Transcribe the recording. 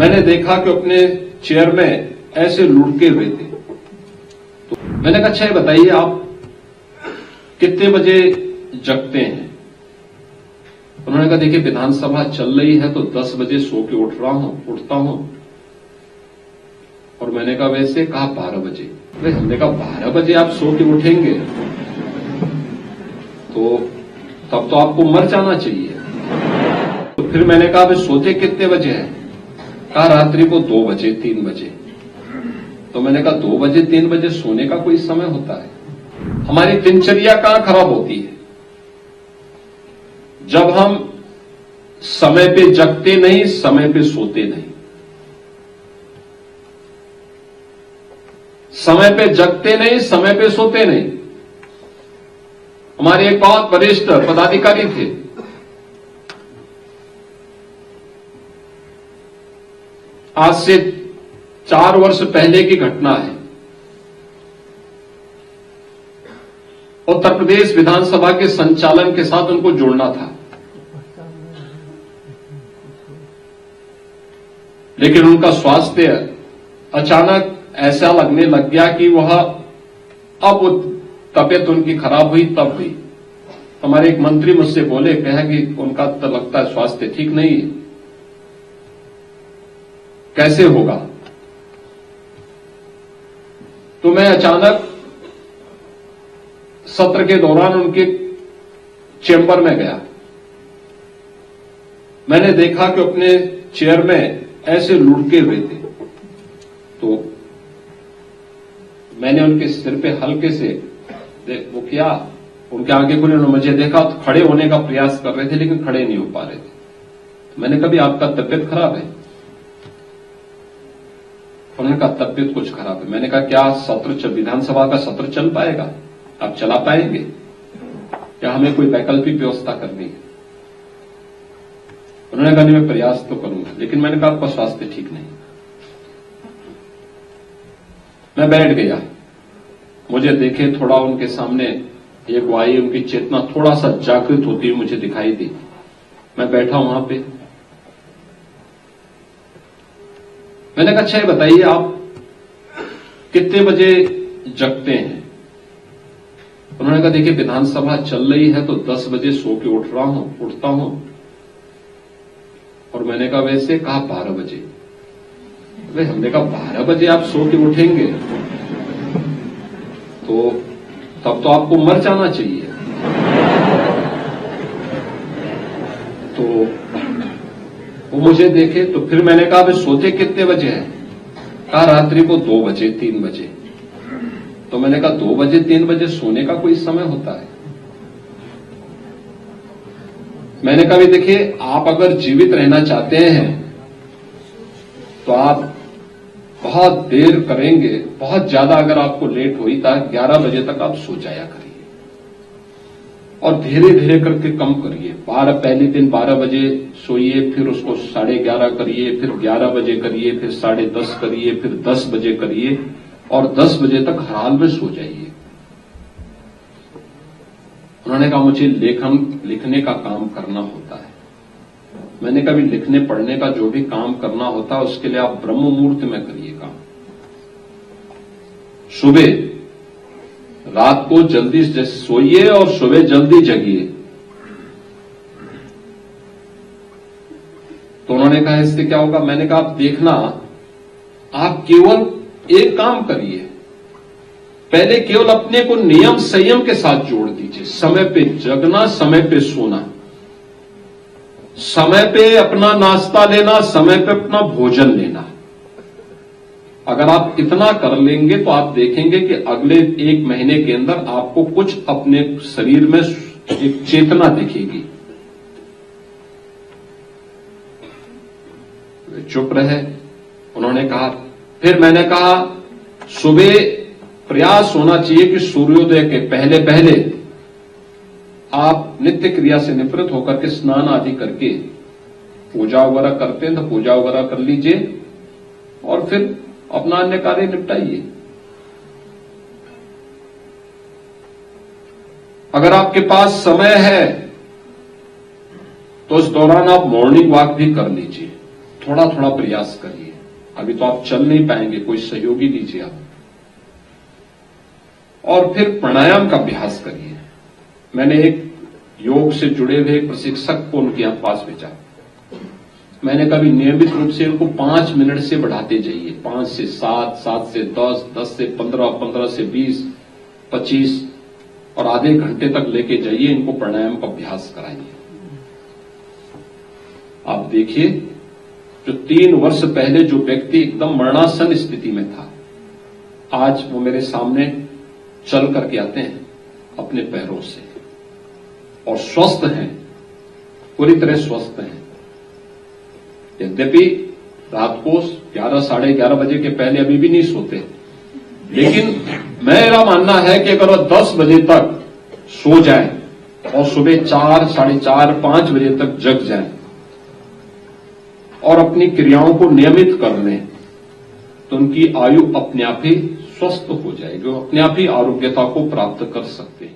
मैंने देखा कि अपने चेयर में ऐसे लुढ़के हुए थे। तो मैंने कहा, अच्छा ये बताइए आप कितने बजे जगते हैं? उन्होंने कहा, देखिए विधानसभा चल रही है तो 10 बजे सो के उठता हूं। और मैंने कहा, वैसे? कहा 12 बजे। हमने कहा 12 बजे आप सो के उठेंगे तो तब तो आपको मर जाना चाहिए। तो फिर मैंने कहा, वे सोते कितने बजे हैं? कहा रात्रि को 2 बजे 3 बजे। तो मैंने कहा 2 बजे 3 बजे सोने का कोई समय होता है? हमारी दिनचर्या कहां खराब होती है? जब हम समय पे जगते नहीं, समय पे सोते नहीं। समय पे जगते नहीं, समय पे सोते नहीं। हमारे एक बहुत वरिष्ठ पदाधिकारी थे, आज से 4 वर्ष पहले की घटना है। उत्तर प्रदेश विधानसभा के संचालन के साथ उनको जोड़ना था, लेकिन उनका स्वास्थ्य अचानक ऐसा लगने लग गया कि वह अब तबीयत उनकी खराब हुई तब हुई। हमारे एक मंत्री मुझसे बोले, कहा कि उनका तो लगता है स्वास्थ्य ठीक नहीं है, कैसे होगा? तो मैं अचानक सत्र के दौरान उनके चेंबर में गया। मैंने देखा कि अपने चेयर में ऐसे लुढ़के हुए थे। तो मैंने उनके सिर पे हल्के से वो किया, उनके आगे खुले, उन्होंने मुझे देखा तो खड़े होने का प्रयास कर रहे थे लेकिन खड़े नहीं हो पा रहे थे। तो मैंने कहा, भी आपका तबीयत खराब है? उन्होंने कहा तबीयत कुछ खराब है। मैंने कहा, क्या विधानसभा का सत्र चल पाएगा? आप चला पाएंगे या हमें कोई वैकल्पिक व्यवस्था करनी है? उन्होंने कहा, नहीं मैं प्रयास तो करूंगा, लेकिन मैंने कहा आपका स्वास्थ्य ठीक नहीं। मैं बैठ गया, मुझे देखे थोड़ा उनके सामने एक वाई, उनकी चेतना थोड़ा सा जागृत होती हुई मुझे दिखाई दी। मैं बैठा वहां पे, मैंने कहा, अच्छा ये बताइए आप कितने बजे जगते हैं? उन्होंने कहा, देखिए विधानसभा चल रही है तो 10 बजे सो के उठता हूं। और मैंने कहा, वैसे? कहा 12 बजे। हमने कहा 12 बजे आप सो के उठेंगे तो तब तो आपको मर जाना चाहिए। तो वो मुझे देखे, तो फिर मैंने कहा, वे सोते कितने बजे हैं? कहा रात्रि को 2 बजे 3 बजे। तो मैंने कहा 2 बजे 3 बजे सोने का कोई समय होता है? मैंने कहा, भी देखिए आप अगर जीवित रहना चाहते हैं तो आप बहुत देर करेंगे, बहुत ज्यादा अगर आपको लेट हुई तो 11 बजे तक आप सो जाया करिए और धीरे धीरे करके कम करिए। पहले दिन 12 बजे सोइए, फिर उसको 11:30 करिए, फिर 11 बजे करिए, फिर 10:30 करिए, फिर 10 बजे करिए और 10 बजे तक हर हाल में सो जाइए। उन्होंने कहा, मुझे लिखने का काम करना होता है। मैंने कहा, लिखने पढ़ने का जो भी काम करना होता है उसके लिए आप ब्रह्म मुहूर्त में करिए काम। सुबह रात को जल्दी सोइए और सुबह जल्दी जगिए। तो उन्होंने कहा, इससे क्या होगा? मैंने कहा, आप देखना, आप केवल एक काम करिए, पहले केवल अपने को नियम संयम के साथ जोड़ दीजिए। समय पे जगना, समय पे सोना, समय पे अपना नाश्ता लेना, समय पे अपना भोजन लेना। अगर आप इतना कर लेंगे तो आप देखेंगे कि अगले 1 महीने के अंदर आपको कुछ अपने शरीर में एक चेतना दिखेगी। वे चुप रहे। उन्होंने कहा, फिर मैंने कहा, सुबह प्रयास होना चाहिए कि सूर्योदय के पहले पहले आप नित्य क्रिया से निवृत्त होकर के स्नान आदि करके पूजा वगैरह करते हैं तो पूजा वगैरह कर लीजिए और फिर अपना अन्य कार्य निपटाइए। अगर आपके पास समय है तो इस दौरान आप मॉर्निंग वॉक भी कर लीजिए। थोड़ा थोड़ा प्रयास करिए। अभी तो आप चल नहीं पाएंगे, कोई सहयोगी लीजिए आप, और फिर प्राणायाम का अभ्यास करिए। मैंने एक योग से जुड़े हुए एक प्रशिक्षक को उनके यहां पास भेजा। मैंने कभी नियमित रूप से इनको 5 मिनट से बढ़ाते जाइए, 5 से 7, 7 से 10, 10 से 15, 15 से 20, 25 और आधे घंटे तक लेके जाइए। इनको प्राणायाम का अभ्यास कराइए। आप देखिए, जो 3 वर्ष पहले जो व्यक्ति एकदम मरणासन स्थिति में था, आज वो मेरे सामने चल करके आते हैं अपने पैरों से और स्वस्थ हैं, पूरी तरह स्वस्थ हैं। यद्यपि रात को 11, साढ़े 11 बजे के पहले अभी भी नहीं सोते, लेकिन मेरा मानना है कि अगर वो 10 बजे तक सो जाए और सुबह 4, साढ़े 4, 5 बजे तक जग जाए और अपनी क्रियाओं को नियमित कर लें, तो उनकी आयु अपने आप ही स्वस्थ हो जाएगी, वो अपने आप ही आरोग्यता को प्राप्त कर सकते हैं।